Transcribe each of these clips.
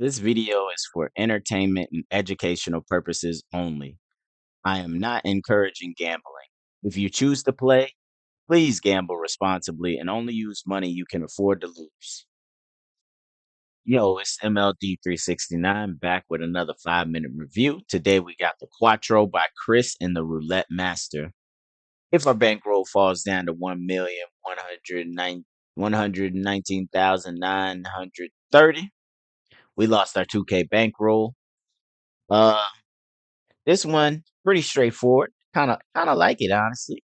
This video is for entertainment and educational purposes only. I am not encouraging gambling. If you choose to play, please gamble responsibly and only use money you can afford to lose. Yo, it's MLD369 back with another 5-minute review. Today we got the Quattro by Chris and the Roulette Master. If our bankroll falls down to 1,119,930, we lost our 2K bankroll. Uh This one pretty straightforward. Kinda like it, honestly.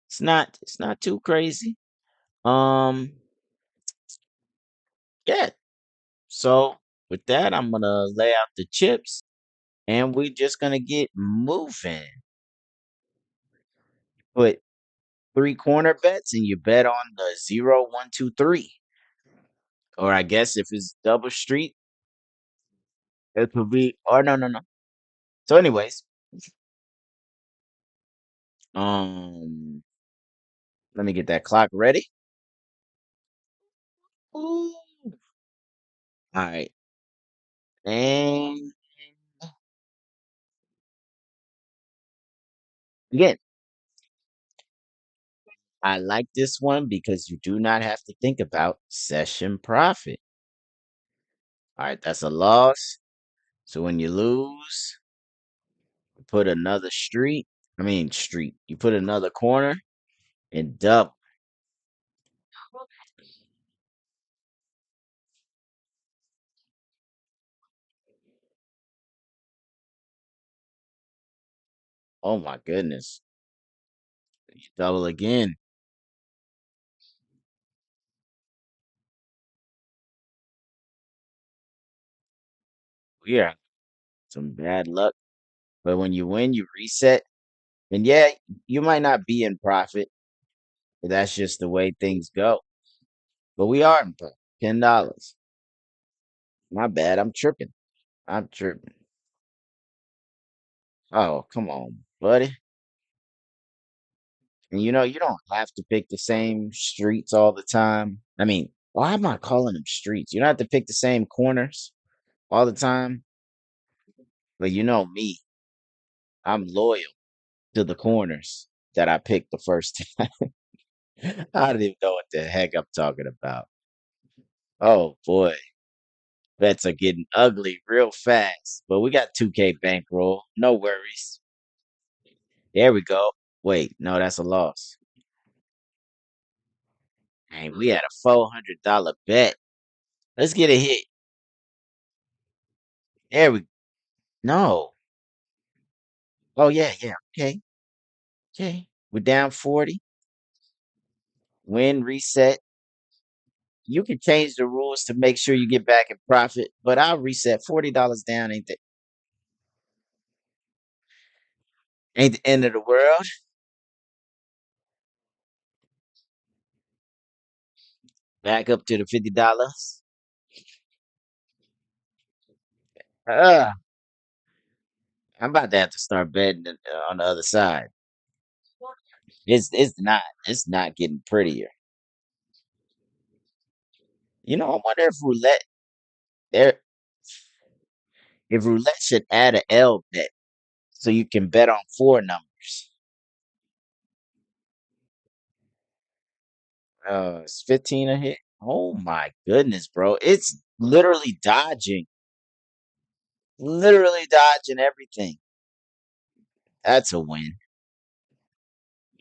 It's not too crazy. Um, yeah. So with that, I'm gonna lay out the chips and we just gonna get moving. Put three corner bets and you bet on the 0, 1, 2, 3. Or I guess if it's double street, it could be or no. So anyways, um let me get that clock ready. Ooh. All right. And again, I like this one because you do not have to think about session profit. All right, that's a loss. So when you lose, you put another street. Street. You put another corner and double. Oh my goodness. You double again. Yeah, some bad luck. But when you win, you reset. And yeah, you might not be in profit, but that's just the way things go. But we are in profit. $10. My bad. I'm tripping. I'm tripping. Oh, come on, buddy. And you don't have to pick the same streets all the time. Why am I calling them streets? You don't have to pick the same corners all the time. But you know me, I'm loyal to the corners that I picked the first time. I don't even know what the heck I'm talking about. Oh boy, bets are getting ugly real fast. But we got 2K bankroll. No worries. There we go. Wait, no, that's a loss. Hey, we had a $400 bet. Let's get a hit. There we no. Oh yeah. Okay. Okay. We're down 40. Win, reset. You can change the rules to make sure you get back in profit, but I'll reset $40 down. Ain't the end of the world. Back up to the $50. Uh, I'm about to have to start betting on the other side. It's not getting prettier. I wonder there if roulette should add a L bet so you can bet on four numbers. It's 15 a hit. Oh my goodness, bro. It's literally dodging everything. That's a win,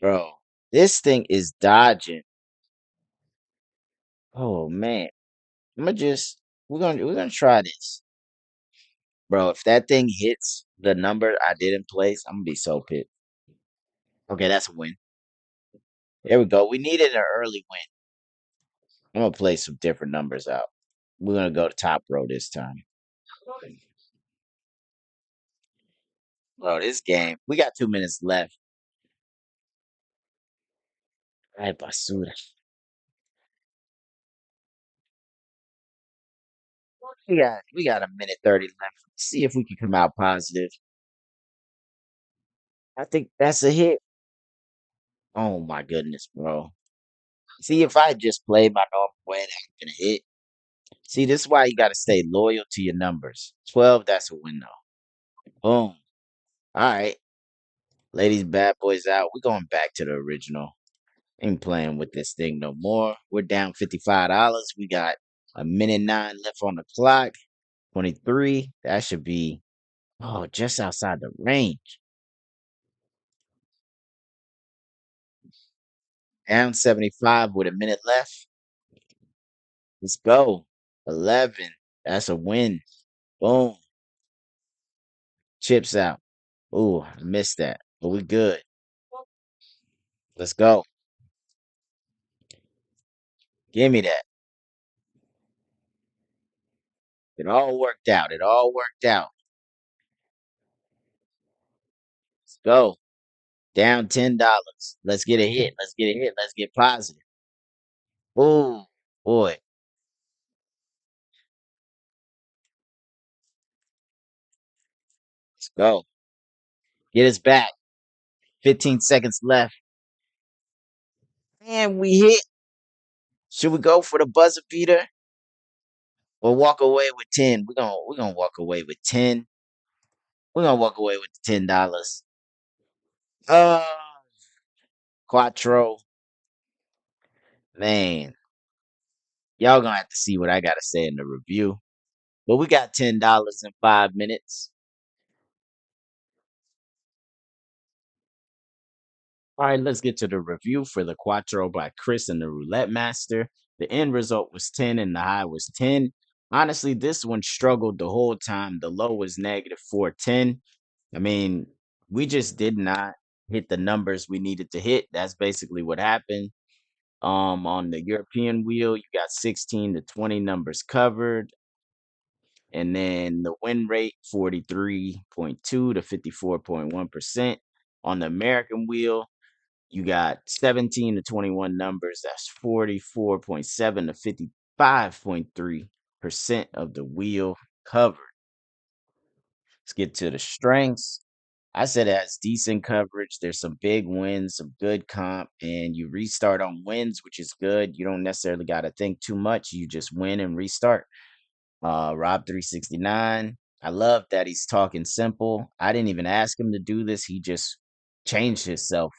bro. This thing is dodging. Oh man. I'm gonna just we're gonna try this. Bro, if that thing hits the number I did in place, I'm gonna be so pissed. Okay, that's a win. There we go. We needed an early win. I'm gonna play some different numbers out. We're gonna go to top row this time. Bro, this game, we got 2 minutes left. Ay, basura. We got a minute 30 left. See if we can come out positive. I think that's a hit. Oh my goodness, bro. See if I just played my normal way, that would have been a hit. See, this is why you got to stay loyal to your numbers. 12, that's a win, though. Boom. All right. Ladies, bad boys out. We're going back to the original. Ain't playing with this thing no more. We're down $55. We got a minute 9 left on the clock. 23. That should be, oh, just outside the range. Down 75 with a minute left. Let's go. 11. That's a win. Boom. Chips out. Ooh, I missed that. But we good. Let's go. Give me that. It all worked out. It all worked out. Let's go. Down $10. Let's get a hit. Let's get a hit. Let's get positive. Ooh, boy. Let's go. Get us back. 15 seconds left. And we hit. Should we go for the buzzer beater or walk away with 10? We're gonna walk away with 10. We're gonna walk away with the $10. Uh Quattro. Man, y'all gonna have to see what I gotta say in the review. But we got $10 in 5 minutes. All right, let's get to the review for the Quattro by Chris and the Roulette Master. The end result was 10 and the high was 10. Honestly, this one struggled the whole time. The low was negative 410. I mean, we just did not hit the numbers we needed to hit. That's basically what happened. On the European wheel, you got 16 to 20 numbers covered. And then the win rate 43.2 to 54.1%. On the American wheel, you got 17 to 21 numbers. That's 44.7 to 55.3% of the wheel covered. Let's get to the strengths. I said it has decent coverage. There's some big wins, some good comp, and you restart on wins, which is good. You don't necessarily got to think too much. You just win and restart. Rob 369. I love that he's talking simple. I didn't even ask him to do this. He just changed himself.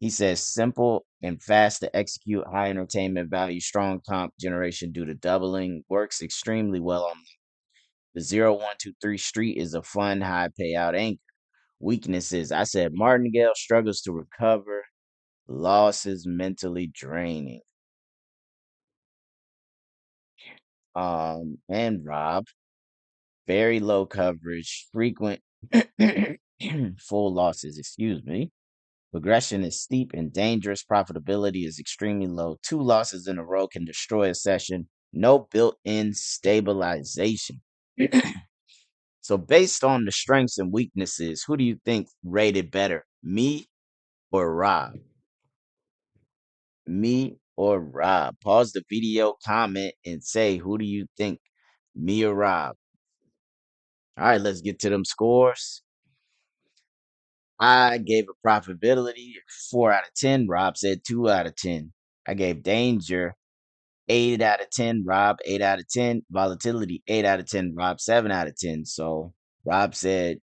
He says simple and fast to execute, high entertainment value, strong comp generation due to doubling. Works extremely well on the 0123 street is a fun high payout anchor. Weaknesses. I said Martingale struggles to recover. Losses mentally draining. And Rob, very low coverage, frequent full losses, excuse me. Progression is steep and dangerous. Profitability is extremely low. 2 losses in a row can destroy a session. No built-in stabilization. So based on the strengths and weaknesses, who do you think rated better? Me or Rob? Me or Rob? Pause the video, comment, and say who do you think? Me or Rob? All right, let's get to them scores. I gave a profitability 4 out of 10. Rob said 2 out of 10. I gave danger 8 out of 10. Rob 8 out of 10. Volatility 8 out of 10. Rob 7 out of 10. So Rob said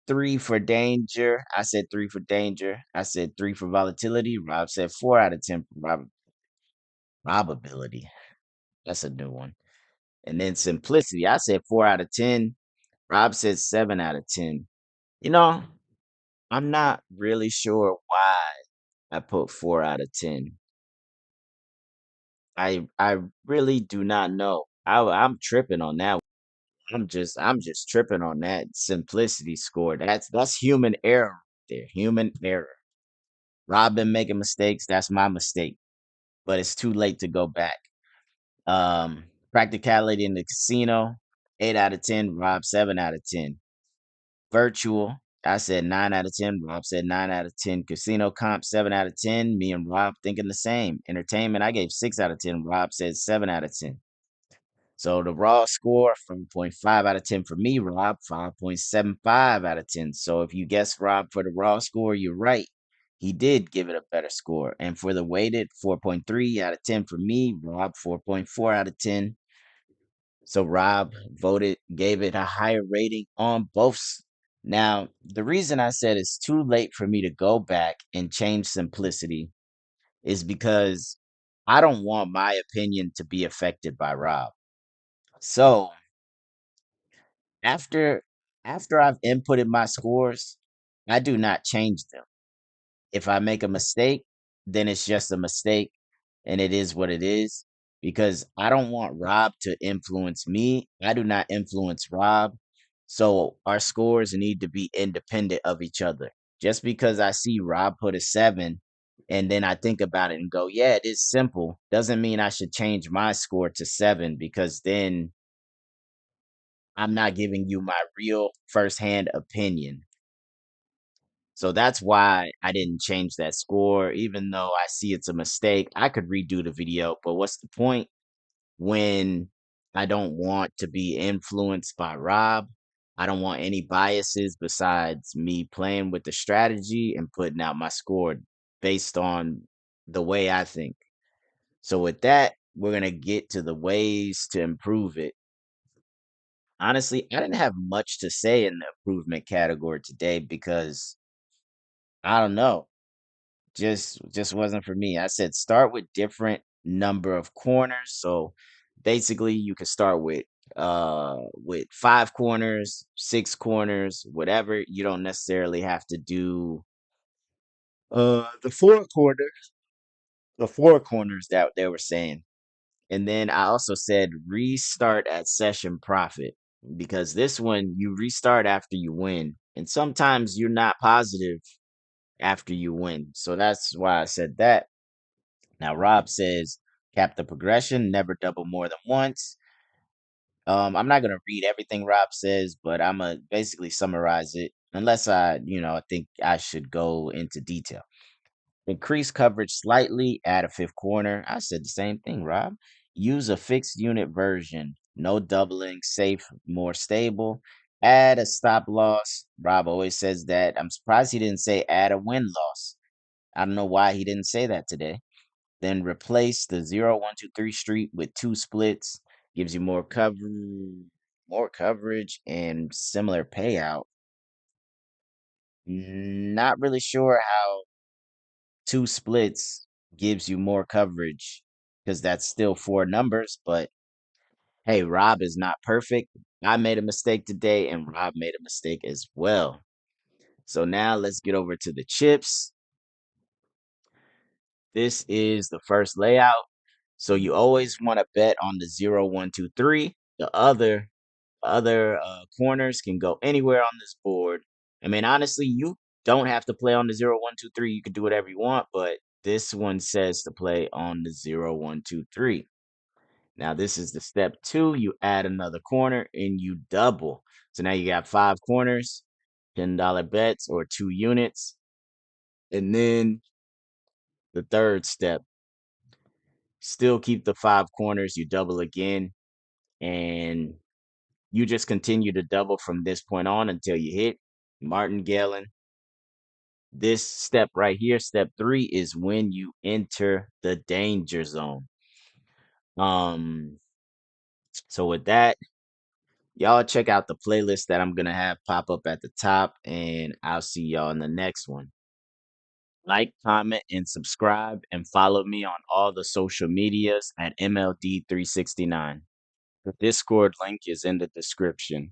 3 for danger. I said 3 for danger. I said 3 for volatility. Rob said 4 out of 10 for probability. That's a new one. And then simplicity. I said 4 out of 10. Rob said 7 out of 10. You know, I'm not really sure why I put 4 out of 10. I really do not know. I'm tripping on that. I'm just tripping on that simplicity score. That's human error there. Human error. Rob been making mistakes. That's my mistake. But it's too late to go back. Practicality in the casino, 8 out of 10. Rob 7 out of 10. Virtual, I said 9 out of 10. Rob said 9 out of 10. Casino comp, 7 out of 10. Me and Rob thinking the same. Entertainment, I gave 6 out of 10. Rob said 7 out of 10. So the raw score from 0.5 out of 10 for me, Rob, 5.75 out of 10. So if you guess Rob for the raw score, you're right. He did give it a better score. And for the weighted, 4.3 out of 10 for me, Rob, 4.4 out of 10. So Rob gave it a higher rating on both. Now, the reason I said it's too late for me to go back and change simplicity is because I don't want my opinion to be affected by Rob. So after I've inputted my scores, I do not change them. If I make a mistake, then it's just a mistake and it is what it is because I don't want Rob to influence me. I do not influence Rob. So our scores need to be independent of each other. Just because I see Rob put a 7 and then I think about it and go, yeah, it is simple, doesn't mean I should change my score to 7 because then I'm not giving you my real firsthand opinion. So that's why I didn't change that score, even though I see it's a mistake. I could redo the video, but what's the point when I don't want to be influenced by Rob? I don't want any biases besides me playing with the strategy and putting out my score based on the way I think. So, with that, we're going to get to the ways to improve it. Honestly, I didn't have much to say in the improvement category today because I don't know. Just wasn't for me. I said start with different number of corners. So basically you could start with 5 corners, 6 corners, whatever. You don't necessarily have to do the four corners that they were saying. And then I also said restart at session profit because this one you restart after you win. And sometimes you're not positive after you win. So that's why I said that. Now, Rob says, cap the progression, never double more than once. I'm not gonna read everything Rob says, but I'm gonna basically summarize it, unless I think I should go into detail. Increase coverage slightly, add a fifth corner. I said the same thing, Rob. Use a fixed unit version, no doubling, safe, more stable. Add a stop loss. Rob always says that. I'm surprised he didn't say add a win loss. I don't know why he didn't say that today. Then replace the 0, 1, 2, 3 street with 2 splits. Gives you more coverage and similar payout. Not really sure how 2 splits gives you more coverage because that's still 4 numbers. But hey, Rob is not perfect. I made a mistake today, and Rob made a mistake as well. So now let's get over to the chips. This is the first layout. So you always want to bet on the 0, 1, 2, 3. The other corners can go anywhere on this board. I mean, honestly, you don't have to play on the 0, 1, 2, 3. You can do whatever you want, but this one says to play on the 0, 1, 2, 3. Now this is the step 2. You add another corner and you double. So now you got 5 corners, $10 bets or 2 units. And then the third step, still keep the 5 corners, you double again, and you just continue to double from this point on until you hit martingale. This step right here, step 3, is when you enter the danger zone. Um, so with that, y'all check out the playlist that I'm gonna have pop up at the top, and I'll see y'all in the next one. Like, comment, and subscribe, and follow me on all the social medias at MLD369. The Discord link is in the description.